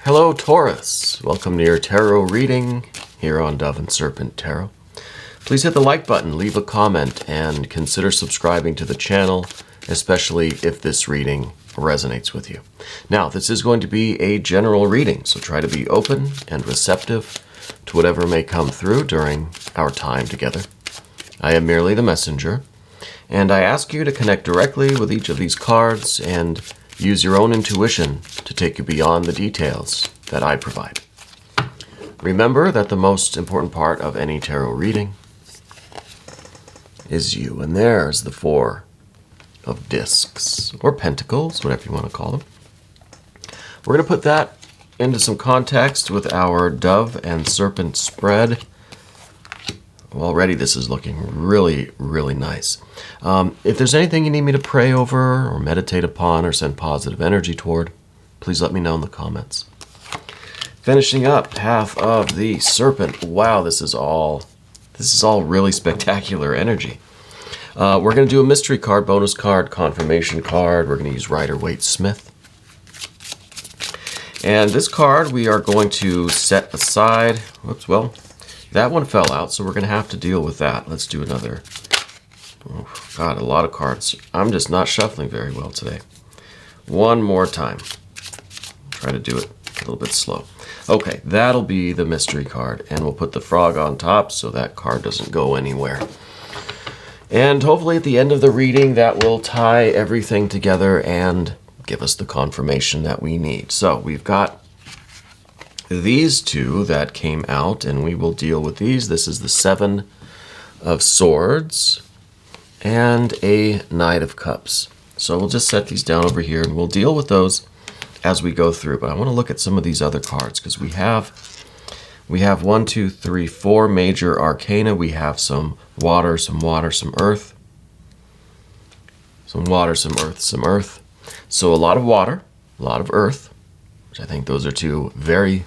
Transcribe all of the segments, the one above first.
Hello Taurus, welcome to your tarot reading here on Dove and Serpent Tarot. Please hit the like button, leave a comment, and consider subscribing to the channel, especially if this reading resonates with you. Now, this is going to be a general reading, so try to be open and receptive to whatever may come through during our time together. I am merely the messenger, and I ask you to connect directly with each of these cards and use your own intuition to take you beyond the details that I provide. Remember that the most important part of any tarot reading is you, and there's the Four of Discs, or Pentacles, whatever you want to call them. We're going to put that into some context with our Dove and Serpent spread. Already this is looking really, really nice. If there's anything you need me to pray over or meditate upon or send positive energy toward, please let me know in the comments. Finishing up half of the Serpent. Wow, this is all really spectacular energy. We're going to do a mystery card, bonus card, confirmation card. We're going to use Rider-Waite-Smith. And this card we are going to set aside. Whoops, well, that one fell out, so we're going to have to deal with that. Let's do another. Oh, God, a lot of cards. I'm just not shuffling very well today. One more time. Try to do it a little bit slow. Okay, that'll be the mystery card, and we'll put the frog on top so that card doesn't go anywhere. And hopefully at the end of the reading, that will tie everything together and give us the confirmation that we need. So we've got these two that came out, and we will deal with these. This is the Seven of Swords and a Knight of Cups. So we'll just set these down over here, and we'll deal with those as we go through. But I want to look at some of these other cards, because we have 1, 2, 3, 4 major arcana. We have some water, some earth. Some water, some earth, some earth. So a lot of water, a lot of earth, which I think those are two very,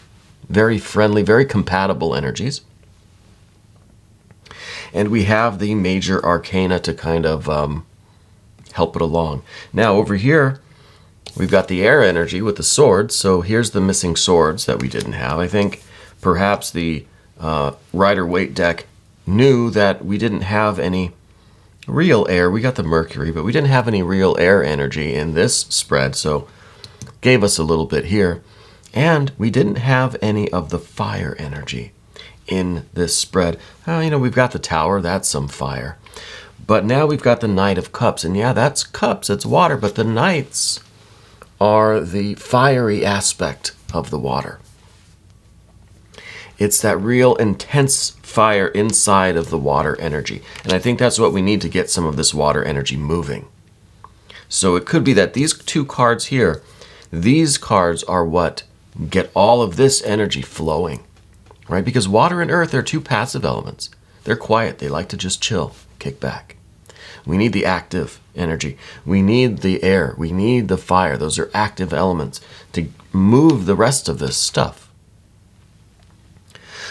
very friendly, very compatible energies. And we have the major arcana to kind of help it along. Now over here, we've got the air energy with the swords. So here's the missing swords that we didn't have. I think perhaps the Rider-Waite deck knew that we didn't have any real air. We got the Mercury, but we didn't have any real air energy in this spread, so gave us a little bit here. And we didn't have any of the fire energy in this spread. We've got the Tower, that's some fire. But now we've got the Knight of Cups, and yeah, that's cups, it's water, but the Knights are the fiery aspect of the water. It's that real intense fire inside of the water energy. And I think that's what we need to get some of this water energy moving. So it could be that these two cards here, these cards are what get all of this energy flowing, right? Because water and earth are two passive elements. They're quiet. They like to just chill, kick back. We need the active energy. We need the air. We need the fire. Those are active elements to move the rest of this stuff.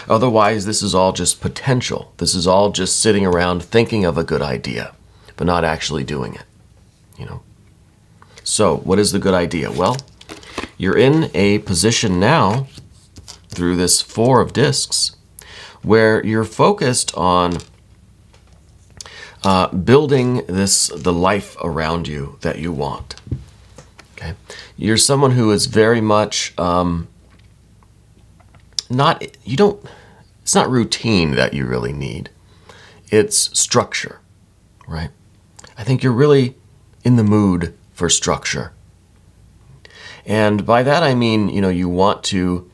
Otherwise, this is all just potential. This is all just sitting around thinking of a good idea, but not actually doing it, So what is the good idea? Well, you're in a position now through this Four of Discs where you're focused on building the life around you that you want. Okay, you're someone who is very much it's not routine that you really need. It's structure, right? I think you're really in the mood for structure. And by that I mean, you want to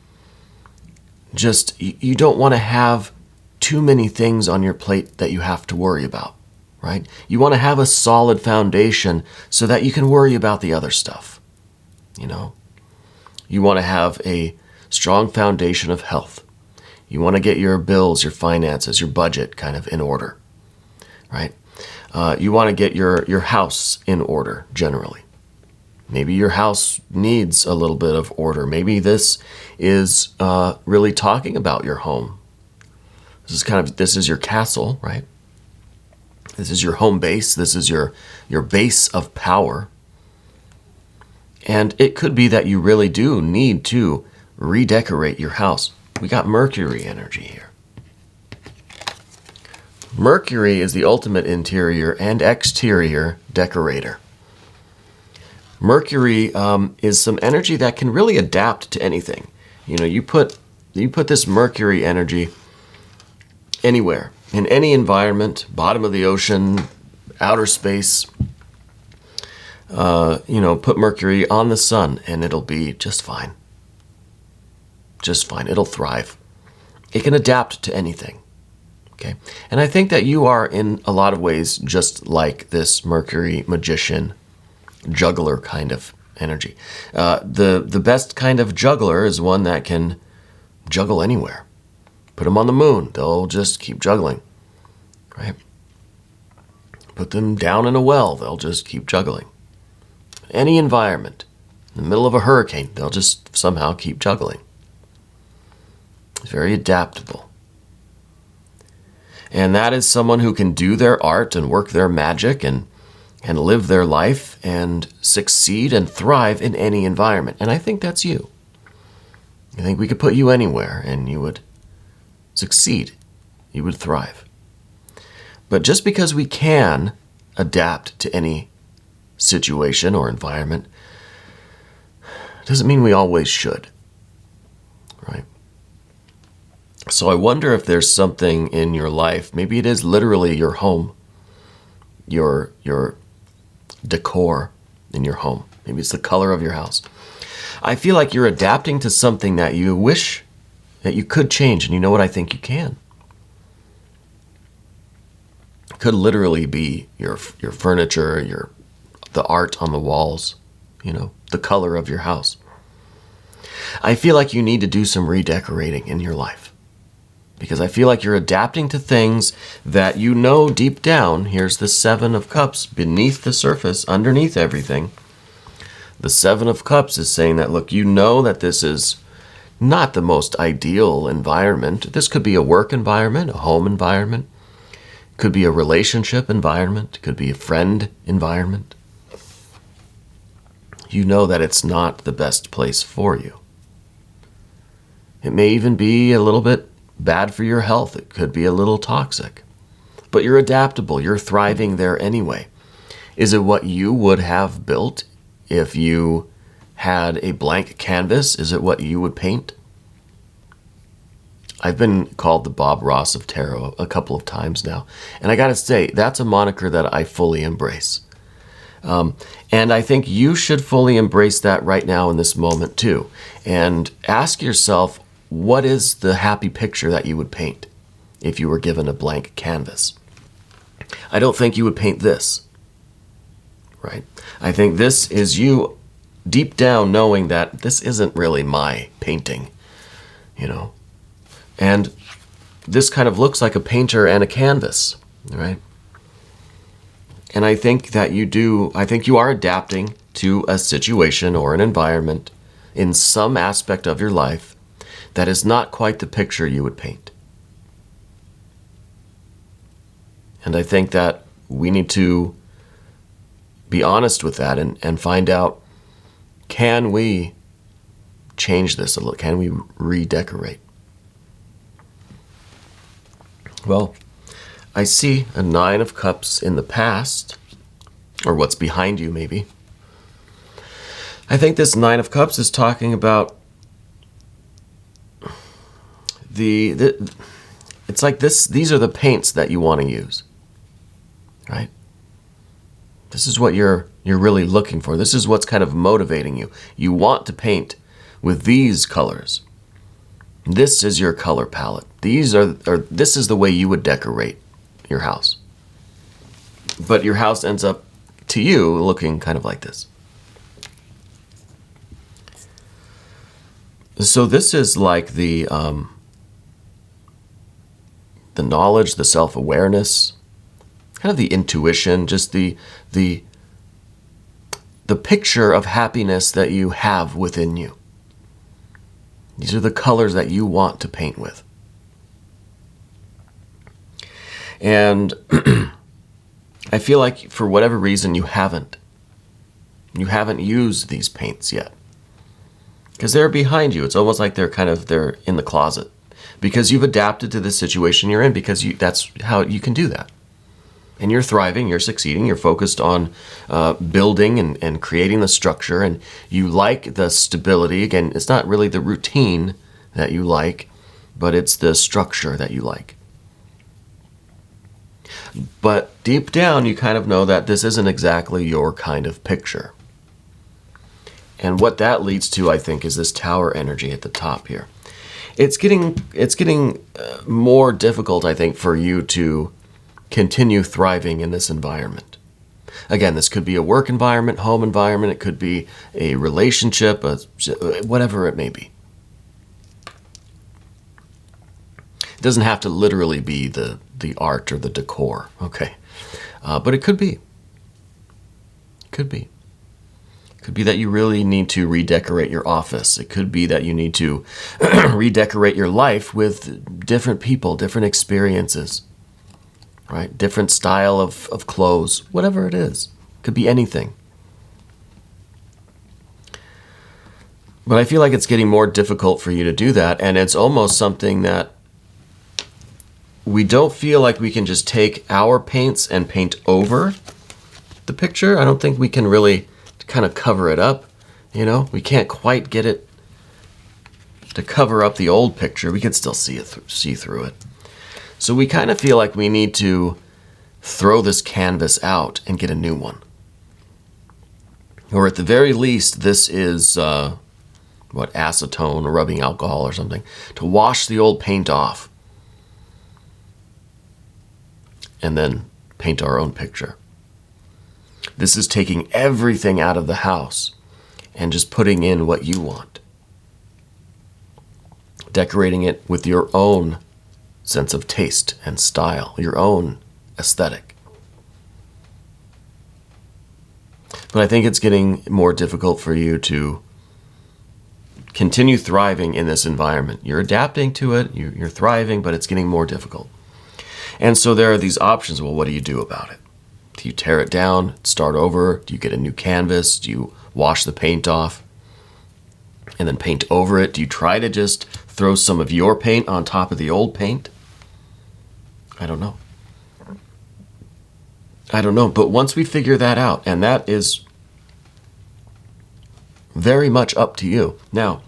you don't want to have too many things on your plate that you have to worry about, right? You want to have a solid foundation so that you can worry about the other stuff, You want to have a strong foundation of health. You want to get your bills, your finances, your budget kind of in order, right? You want to get your house in order generally. Maybe your house needs a little bit of order. Maybe this is really talking about your home. This is your castle, right? This is your home base. This is your base of power. And it could be that you really do need to redecorate your house. We got Mercury energy here. Mercury is the ultimate interior and exterior decorator. Mercury is some energy that can really adapt to anything. You know, you put this Mercury energy anywhere, in any environment, bottom of the ocean, outer space. Put Mercury on the sun and it'll be just fine. Just fine. It'll thrive. It can adapt to anything. Okay. And I think that you are in a lot of ways just like this Mercury magician, juggler kind of energy. The best kind of juggler is one that can juggle anywhere. Put them on the moon. They'll just keep juggling. Right? Put them down in a well. They'll just keep juggling. Any environment. In the middle of a hurricane. They'll just somehow keep juggling. It's very adaptable. And that is someone who can do their art and work their magic and live their life and succeed and thrive in any environment. And I think that's you. I think we could put you anywhere and you would succeed. You would thrive. But just because we can adapt to any situation or environment doesn't mean we always should. Right? So I wonder if there's something in your life, maybe it is literally your home, your decor in your home. Maybe it's the color of your house. I feel like you're adapting to something that you wish that you could change, and you know what? I think you can. It could literally be your furniture, the art on the walls, the color of your house. I feel like you need to do some redecorating in your life. Because I feel like you're adapting to things that you know deep down. Here's the Seven of Cups beneath the surface, underneath everything. The Seven of Cups is saying that, look, you know that this is not the most ideal environment. This could be a work environment, a home environment. It could be a relationship environment. It could be a friend environment. You know that it's not the best place for you. It may even be a little bit bad for your health. It could be a little toxic. But you're adaptable. You're thriving there anyway. Is it what you would have built if you had a blank canvas? Is it what you would paint? I've been called the Bob Ross of tarot a couple of times now. And I got to say, that's a moniker that I fully embrace. And I think you should fully embrace that right now in this moment too. And ask yourself, what is the happy picture that you would paint if you were given a blank canvas? I don't think you would paint this, right? I think this is you deep down knowing that this isn't really my painting, And this kind of looks like a painter and a canvas, right? And I think that you are adapting to a situation or an environment in some aspect of your life that is not quite the picture you would paint. And I think that we need to be honest with that and find out, can we change this a little? Can we redecorate? Well, I see a Nine of Cups in the past, or what's behind you maybe. I think this Nine of Cups is talking about it's like this. These are the paints that you want to use, right? This is what you're really looking for. This is what's kind of motivating you. You want to paint with these colors. This is your color palette. This is the way you would decorate your house. But your house ends up to you looking kind of like this. So this is like the knowledge, the self-awareness, kind of the intuition, just the picture of happiness that you have within you. These are the colors that you want to paint with. And I feel like for whatever reason you haven't used these paints yet. because they're behind you. It's almost like they're in the closet because you've adapted to the situation you're in, because that's how you can do that. And you're thriving, you're succeeding, you're focused on building and creating the structure, and you like the stability. Again, it's not really the routine that you like, but it's the structure that you like. But deep down, you kind of know that this isn't exactly your kind of picture. And what that leads to, I think, is this Tower energy at the top here. It's getting more difficult, I think, for you to continue thriving in this environment. Again, this could be a work environment, home environment. It could be a relationship, whatever it may be. It doesn't have to literally be the art or the decor, okay? But it could be. Could be. Could be that you really need to redecorate your office. It could be that you need to redecorate your life with different people, different experiences, right? Different style of clothes, whatever it is. Could be anything. But I feel like it's getting more difficult for you to do that, and it's almost something that we don't feel like we can just take our paints and paint over the picture. I don't think we can really kind of cover it up, you know? We can't quite get it to cover up the old picture. We can still see through it. So we kind of feel like we need to throw this canvas out and get a new one. Or at the very least, this is, acetone or rubbing alcohol or something, to wash the old paint off. And then paint our own picture. This is taking everything out of the house and just putting in what you want. Decorating it with your own sense of taste and style, your own aesthetic. But I think it's getting more difficult for you to continue thriving in this environment. You're adapting to it, you're thriving, but it's getting more difficult. And so there are these options. Well, what do you do about it? Do you tear it down, start over? Do you get a new canvas? Do you wash the paint off and then paint over it? Do you try to just throw some of your paint on top of the old paint? I don't know. But once we figure that out, and that is very much up to you. Now,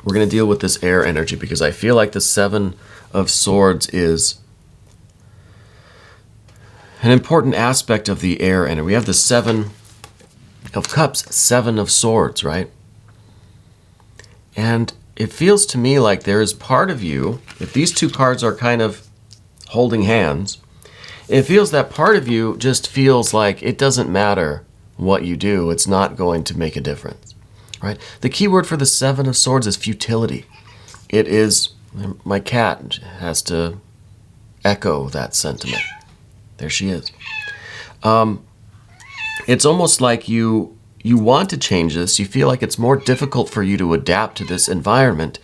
we're going to deal with this air energy because I feel like the Seven of Swords is an important aspect of the air energy. We have the Seven of Cups, Seven of Swords, right? And it feels to me like there is part of you, if these two cards are kind of holding hands, it feels that part of you just feels like it doesn't matter what you do. It's not going to make a difference. Right? The key word for the Seven of Swords is futility. It is, my cat has to echo that sentiment. There she is. It's almost like you want to change this. You feel like it's more difficult for you to adapt to this environment,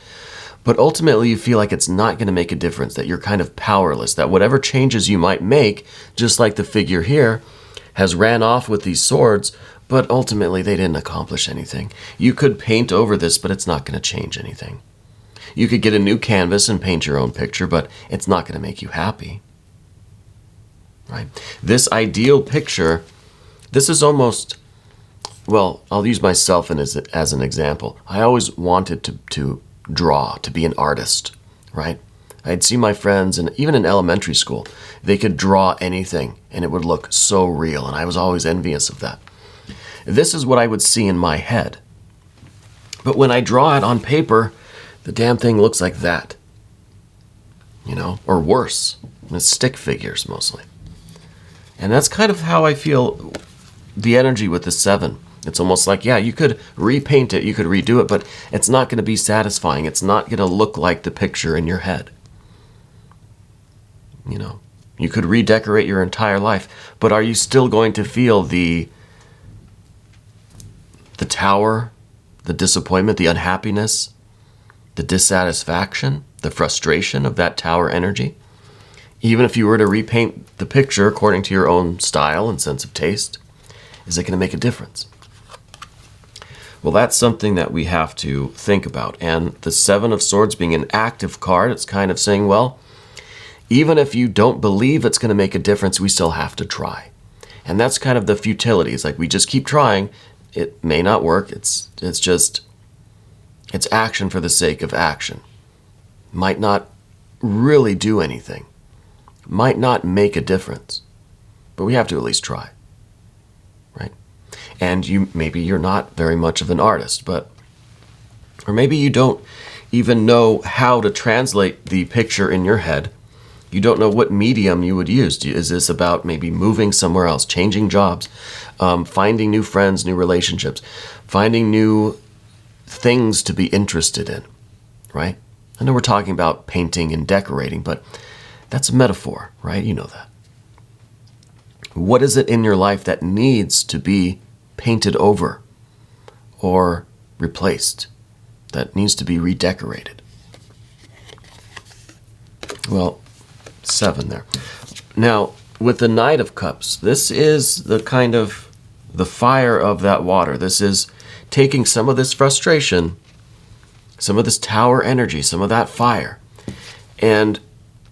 but ultimately you feel like it's not going to make a difference, that you're kind of powerless, that whatever changes you might make, just like the figure here, has ran off with these swords, but ultimately they didn't accomplish anything. You could paint over this, but it's not going to change anything. You could get a new canvas and paint your own picture, but it's not going to make you happy. Right? This ideal picture, this is almost, well, I'll use myself as an example. I always wanted to draw, to be an artist, right? I'd see my friends, and even in elementary school, they could draw anything, and it would look so real, and I was always envious of that. This is what I would see in my head. But when I draw it on paper, the damn thing looks like that. You know, or worse. It's stick figures mostly. And that's kind of how I feel the energy with the Seven. It's almost like, yeah, you could repaint it, you could redo it, but it's not going to be satisfying. It's not going to look like the picture in your head. You know, you could redecorate your entire life, but are you still going to feel the tower, the disappointment, the unhappiness, the dissatisfaction, the frustration of that tower energy? Even if you were to repaint the picture according to your own style and sense of taste, is it going to make a difference? Well, that's something that we have to think about. And the Seven of Swords being an active card, it's kind of saying, well, even if you don't believe it's going to make a difference, we still have to try. And that's kind of the futility. It's like we just keep trying. It may not work. It's action for the sake of action. Might not really do anything. Might not make a difference. But we have to at least try. Right? And maybe you're not very much of an artist, or maybe you don't even know how to translate the picture in your head. You don't know what medium you would use. Is this about maybe moving somewhere else, changing jobs, finding new friends, new relationships, finding new things to be interested in, right? I know we're talking about painting and decorating, but that's a metaphor, right? You know that. What is it in your life that needs to be painted over or replaced, that needs to be redecorated? Well, 7 there. Now, with the Knight of Cups, this is the kind of the fire of that water. This is taking some of this frustration, some of this tower energy, some of that fire, and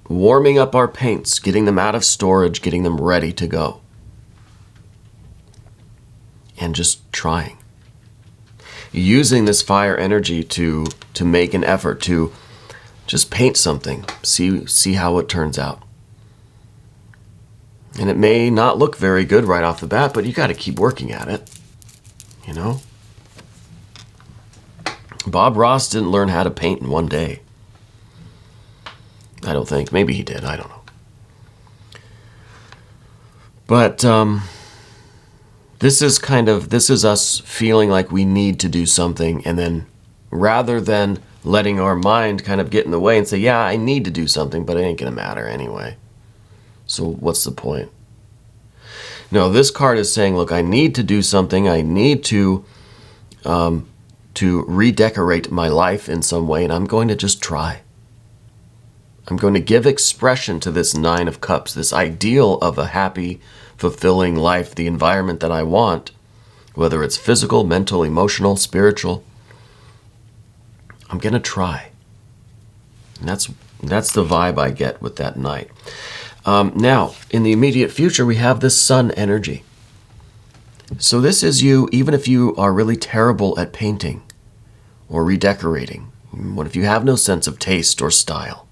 warming up our paints, getting them out of storage, getting them ready to go. And just trying. Using this fire energy to make an effort to just paint something, see how it turns out. And it may not look very good right off the bat, but you got to keep working at it, you know? Bob Ross didn't learn how to paint in one day. I don't think. Maybe he did. I don't know. But this is us feeling like we need to do something, and then rather than letting our mind kind of get in the way and say, yeah, I need to do something, but it ain't going to matter anyway. So what's the point? No, this card is saying, look, I need to do something. I need to redecorate my life in some way, and I'm going to just try. I'm going to give expression to this 9 of Cups, this ideal of a happy, fulfilling life, the environment that I want, whether it's physical, mental, emotional, spiritual. I'm going to try. And that's the vibe I get with that Knight. Now, in the immediate future, we have this Sun energy. So this is you, even if you are really terrible at painting or redecorating. What if you have no sense of taste or style?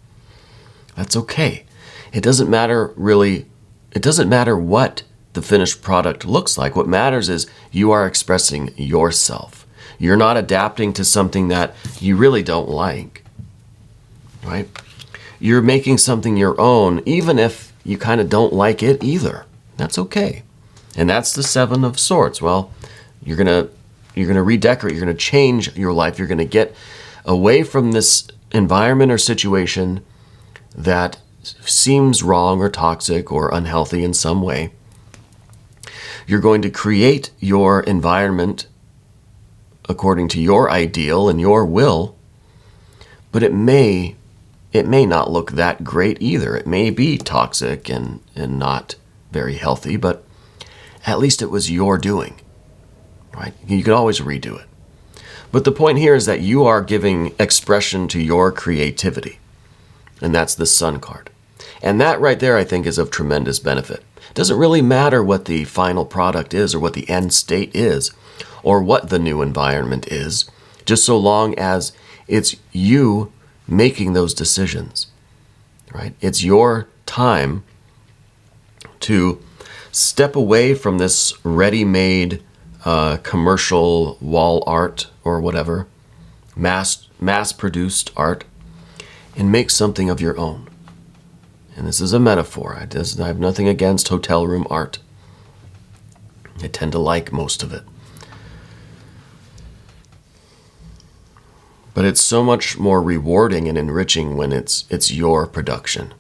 That's okay. It doesn't matter really. It doesn't matter what the finished product looks like. What matters is you are expressing yourself. You're not adapting to something that you really don't like, right? You're making something your own, even if you kind of don't like it either. That's okay. And that's the 7 of Swords. Well, you're gonna redecorate. You're gonna change your life. You're gonna get away from this environment or situation that seems wrong or toxic or unhealthy in some way. You're going to create your environment according to your ideal and your will, but it may not look that great either. It may be toxic and not very healthy, but at least it was your doing, right? You can always redo it. But the point here is that you are giving expression to your creativity, and that's the Sun card. And that right there, I think, is of tremendous benefit. It doesn't really matter what the final product is or what the end state is or what the new environment is, just so long as it's you making those decisions, right? It's your time to step away from this ready-made commercial wall art or whatever, mass-produced art, and make something of your own. And this is a metaphor. I have nothing against hotel room art. I tend to like most of it. But it's so much more rewarding and enriching when it's your production.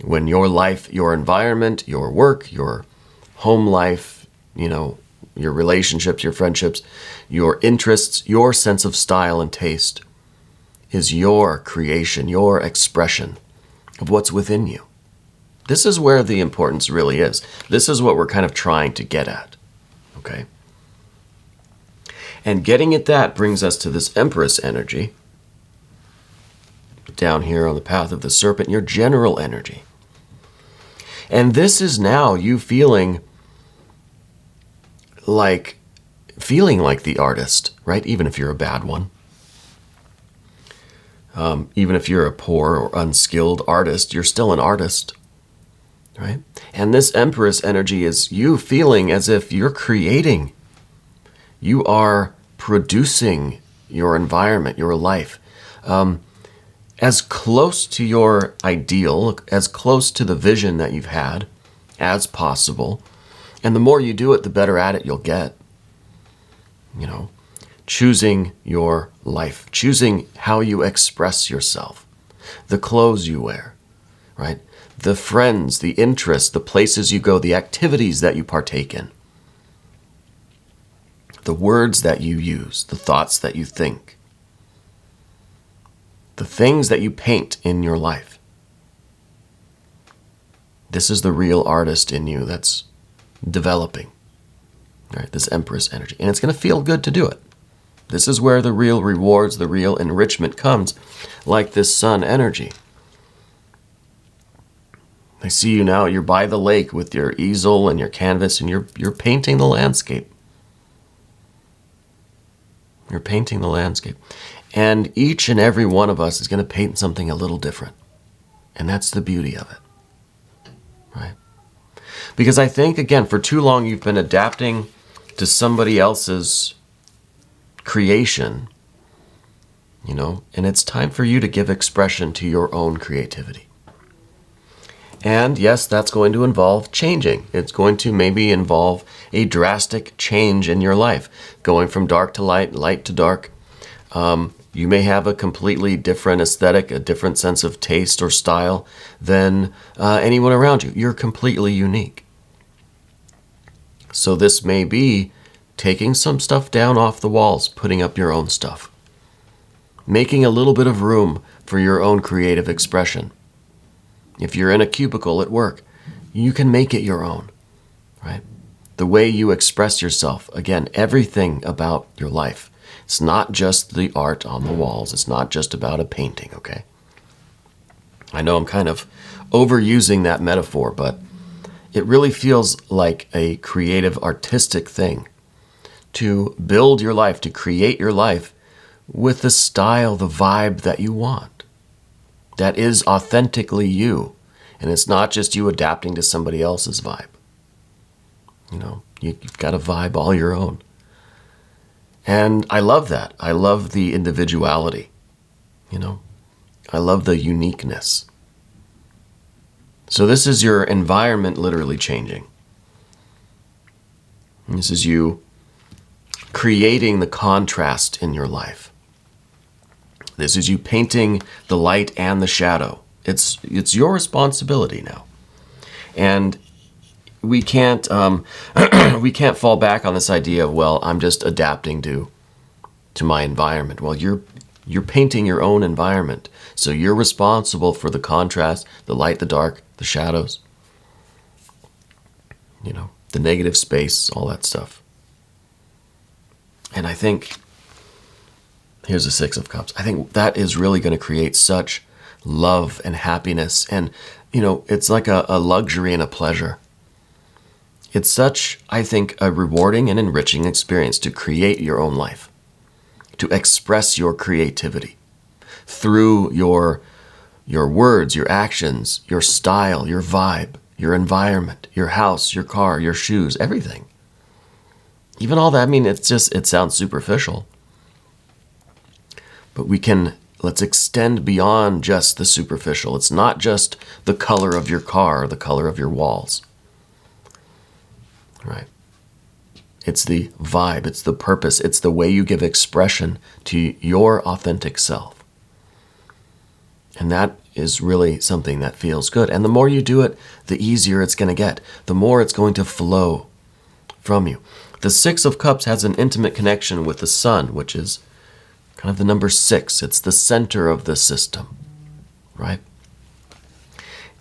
When your life, your environment, your work, your home life, your relationships, your friendships, your interests, your sense of style and taste is your creation, your expression of what's within you. This is where the importance really is. This is what we're kind of trying to get at, okay? And getting at that brings us to this Empress energy. Down here on the path of the serpent, your general energy. And this is now you feeling like the artist, right? Even if you're a bad one. Even if you're a poor or unskilled artist, you're still an artist, right? And this Empress energy is you feeling as if you're creating. You are producing your environment, your life. As close to your ideal, as close to the vision that you've had as possible. And the more you do it, the better at it you'll get. You know, choosing your life, choosing how you express yourself, the clothes you wear, right? The friends, the interests, the places you go, the activities that you partake in, the words that you use, the thoughts that you think. The things that you paint in your life. This is the real artist in you that's developing. Right? This Empress energy. And it's going to feel good to do it. This is where the real rewards, the real enrichment comes, like this Sun energy. I see you now, you're by the lake with your easel and your canvas, and you're painting the landscape. You're painting the landscape. And each and every one of us is going to paint something a little different. And that's the beauty of it. Right? Because I think, again, for too long you've been adapting to somebody else's creation, you know, and it's time for you to give expression to your own creativity. And yes, that's going to involve changing. It's going to maybe involve a drastic change in your life, going from dark to light, light to dark. You may have a completely different aesthetic, a different sense of taste or style than anyone around you. You're completely unique. So this may be taking some stuff down off the walls, putting up your own stuff, making a little bit of room for your own creative expression. If you're in a cubicle at work, you can make it your own, right? The way you express yourself, again, everything about your life. It's not just the art on the walls. It's not just about a painting, okay? I know I'm kind of overusing that metaphor, but it really feels like a creative, artistic thing to build your life, to create your life with the style, the vibe that you want. That is authentically you. And it's not just you adapting to somebody else's vibe. You know, you've got a vibe all your own. And I love that. I love the individuality, you know. I love the uniqueness. So this is your environment literally changing. And this is you creating the contrast in your life. This is you painting the light and the shadow. It's your responsibility now. And we can't we can't fall back on this idea of, well, I'm just adapting to my environment. Well, you're painting your own environment. So you're responsible for the contrast, the light, the dark, the shadows, you know, the negative space, all that stuff. And I think, here's the Six of Cups. I think that is really going to create such love and happiness. And, you know, it's like a luxury and a pleasure. It's such, I think, a rewarding and enriching experience to create your own life, to express your creativity through your words, your actions, your style, your vibe, your environment, your house, your car, your shoes, everything. Even all that, I mean, it sounds superficial. But let's extend beyond just the superficial. It's not just the color of your car or the color of your walls. Right? It's the vibe, it's the purpose, it's the way you give expression to your authentic self. And that is really something that feels good. And the more you do it, the easier it's going to get. The more it's going to flow from you. The Six of Cups has an intimate connection with the Sun, which is kind of the number 6. It's the center of the system, right?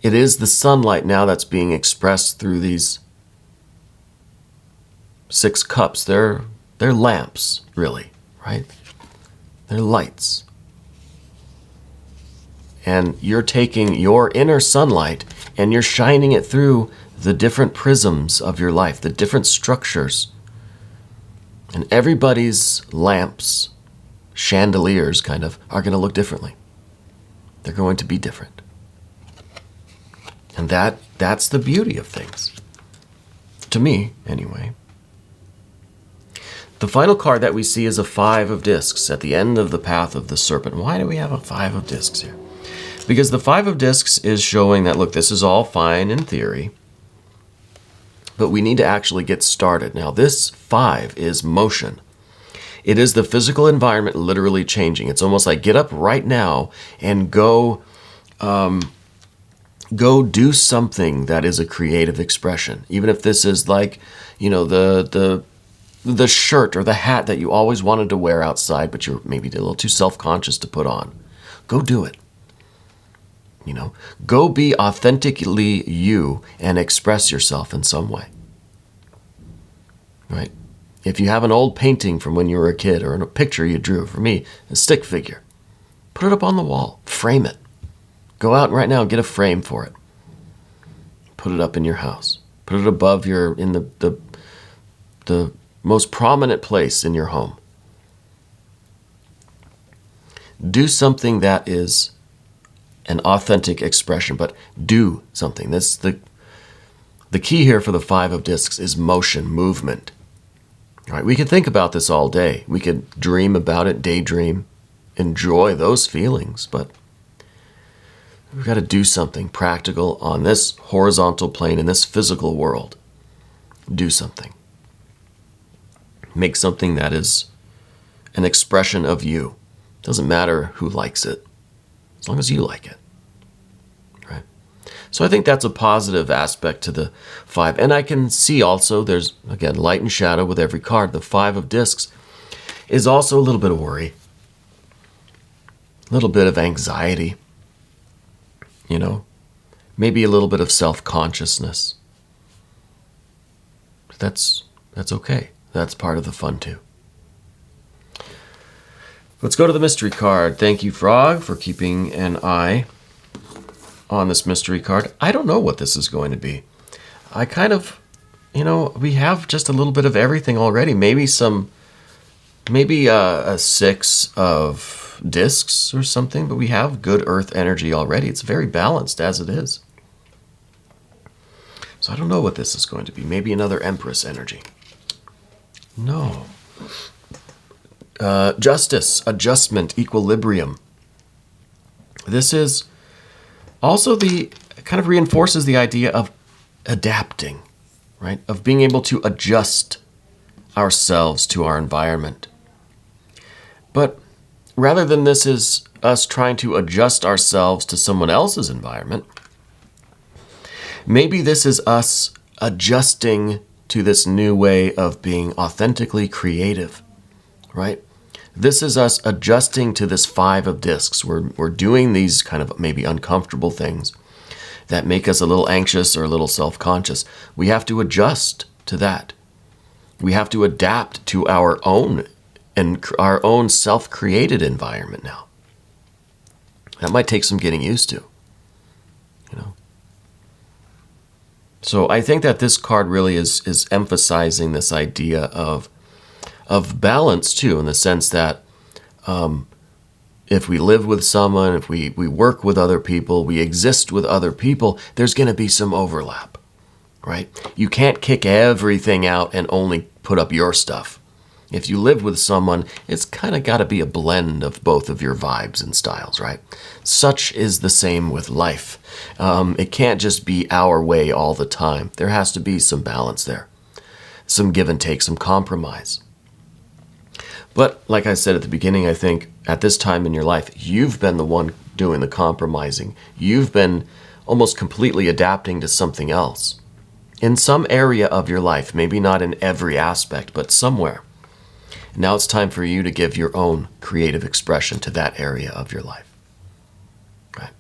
It is the sunlight now that's being expressed through these 6 cups. They're They're lamps, really, right? They're lights. And you're taking your inner sunlight and you're shining it through the different prisms of your life, the different structures. And everybody's lamps, chandeliers kind of, are going to look differently. They're going to be different. And that's the beauty of things. To me, anyway. The final card that we see is a 5 of discs at the end of the path of the serpent. Why do we have a 5 of discs here? Because the 5 of discs is showing that, look, this is all fine in theory, but we need to actually get started. Now, this 5 is motion. It is the physical environment literally changing. It's almost like get up right now and go do something that is a creative expression. Even if this is like, you know, the shirt or the hat that you always wanted to wear outside, but you're maybe a little too self-conscious to put on. Go do it. You know, go be authentically you and express yourself in some way. Right? If you have an old painting from when you were a kid or a picture you drew, for me, a stick figure, put it up on the wall, frame it. Go out right now and get a frame for it. Put it up in your house. Put it above in the most prominent place in your home. Do something that is an authentic expression, but do something. That's the key here for the 5 of discs is motion, movement. All right, we could think about this all day. We could dream about it, daydream, enjoy those feelings, but we've got to do something practical on this horizontal plane in this physical world. Do something. Make something that is an expression of you. Doesn't matter who likes it, as long as you like it. Right? So I think that's a positive aspect to the 5. And I can see also there's, again, light and shadow with every card. The 5 of discs is also a little bit of worry, a little bit of anxiety, you know, maybe a little bit of self-consciousness. That's okay. That's part of the fun too. Let's go to the mystery card. Thank you, Frog, for keeping an eye on this mystery card. I don't know what this is going to be. I kind of, you know, we have just a little bit of everything already. Maybe a 6 of discs or something, but we have good earth energy already. It's very balanced as it is. So I don't know what this is going to be. Maybe another Empress energy. No. Justice, adjustment, equilibrium. This is also kind of reinforces the idea of adapting, right? Of being able to adjust ourselves to our environment. But rather than this is us trying to adjust ourselves to someone else's environment, maybe this is us adjusting to this new way of being authentically creative, right? This is us adjusting to this 5 of discs. We're doing these kind of maybe uncomfortable things that make us a little anxious or a little self-conscious. We have to adjust to that. We have to adapt to our own self-created environment now. That might take some getting used to, you know. So I think that this card really is emphasizing this idea of balance too, in the sense that if we live with someone, if we work with other people, we exist with other people, there's going to be some overlap, right? You can't kick everything out and only put up your stuff. If you live with someone, it's kind of got to be a blend of both of your vibes and styles, right? Such is the same with life. It can't just be our way all the time. There has to be some balance there, some give and take, some compromise. But like I said at the beginning, I think at this time in your life, you've been the one doing the compromising. You've been almost completely adapting to something else. In some area of your life, maybe not in every aspect, but somewhere. Now it's time for you to give your own creative expression to that area of your life. Right?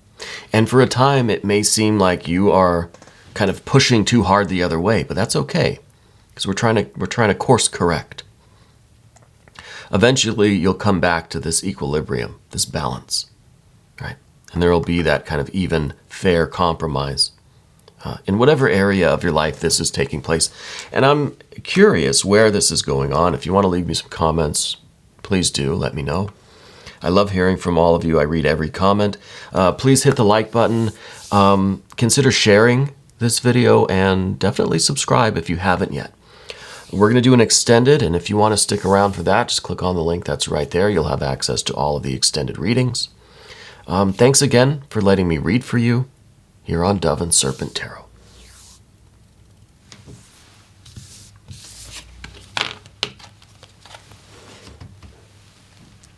And for a time, it may seem like you are kind of pushing too hard the other way, but that's okay, because we're trying to course correct. eventually you'll come back to this equilibrium, this balance, right? And there will be that kind of even, fair compromise in whatever area of your life this is taking place. And I'm curious where this is going on. If you want to leave me some comments, please do let me know. I love hearing from all of you. I read every comment. Please hit the like button. Consider sharing this video and definitely subscribe if you haven't yet. We're going to do an extended, and if you want to stick around for that, just click on the link that's right there. You'll have access to all of the extended readings. Thanks again for letting me read for you here on Dove and Serpent Tarot.